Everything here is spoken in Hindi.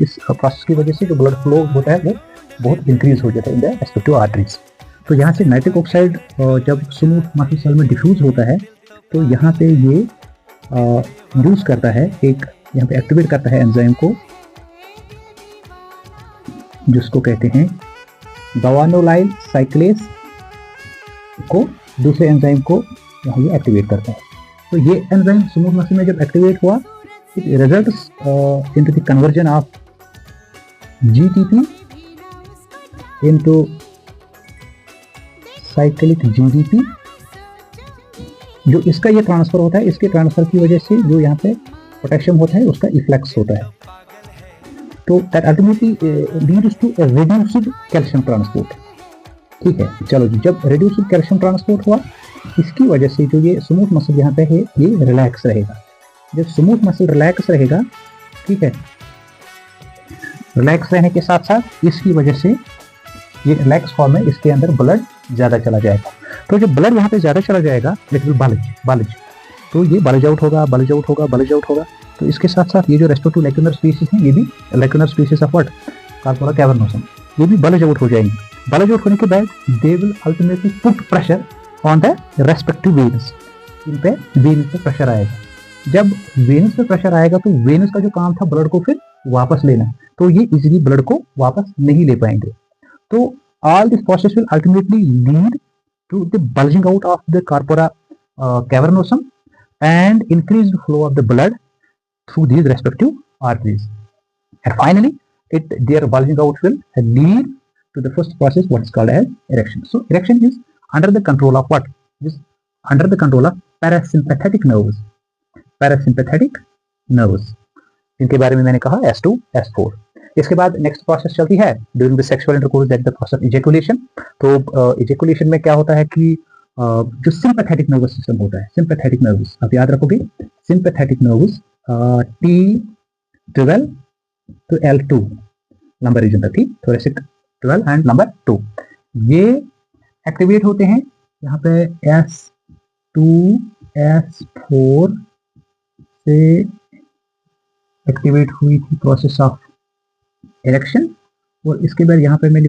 इस प्रोसेस की वजह से जो ब्लड फ्लो होता है वो बहुत इंक्रीज हो जाता है इन द रेस्पेक्टिव आर्टरीज। तो यहाँ से नाइट्रिक ऑक्साइड जब स्मूथ मसल सेल में डिफ्यूज होता है तो यहाँ पे ये यूज करता है, एक यहाँ पे एक्टिवेट करता है एंजाइम को, जिसको कहते हैं गवानोलाइल साइक्लेस को, दूसरे एंजाइम को यहाँ ये एक्टिवेट करता है। तो ये एंजाइम स्मूथ मसल में जब एक्टिवेट हुआ, it results into the conversion of GTP into cyclic GDP. जो इसका ये ट्रांसफर होता है, इसके ट्रांसफर की वजह से जो यहाँ पे पोटेशियम होता है उसका इफ्लेक्स होता है। तो that ultimately leads to a reduced calcium transport. ठीक है, चलो जी, जब रिड्यूस्ड कैल्शियम ट्रांसपोर्ट हुआ, इसकी वजह से जो ये स्मूथ मसल यहाँ पे है ये रिलैक्स रहेगा। जब स्मूथ मसल रिलैक्स रहेगा, ठीक है, रिलैक्स रहने के साथ साथ इसकी वजह से ये रिलैक्स फॉर्म में इसके अंदर ब्लड ज़्यादा चला जाएगा। तो जब ब्लड वहाँ पे ज़्यादा चला जाएगा, इट विल बल्ज, तो ये बल्ज आउट होगा। तो इसके साथ साथ ये जो रेस्पेक्टिव लैक्यूनर स्पीसीज हैं, ये भी lacunar species of what, corpora cavernosum, ये भी बल्ज आउट हो जाएंगे। बल्ज आउट होने के बाद they will ultimately put pressure on the respective veins. इन पे वेन्स पे प्रेशर आएगा। जब वेन्स पे प्रेशर आएगा तो वेन्स का जो काम था ब्लड को फिर वापस लेना, तो ये इजीली ब्लड को वापस नहीं ले पाएंगे। तो all this process will ultimately lead to the bulging out of the corpora cavernosum and increased flow of the blood through these respective arteries. And finally, their bulging out will lead to the first process, what is called as erection. So erection is under the control of what? It is under the control of parasympathetic nerves. Parasympathetic nerves. इनके बारे में मैंने कहा S2, S4. इसके बाद नेक्स्ट प्रोसेस चलती है during the sexual intercourse, that the process ejaculation. तो इजैकुलेशन में क्या होता है कि जो सिंपैथेटिक नर्वस सिस्टम होता है, सिंपैथेटिक नर्वस, आप याद रखोगे, sympathetic nervous T12 to L2 lumbar region तक थी, थोरेसिक 12 एंड नंबर 2, ये एक्टिवेट होते हैं यहाँ पे S2, S4 से एक्टिवेट हुई थी प्रोसेस ऑफ इरेक्शन। और इसके बाद यहाँ पे मैं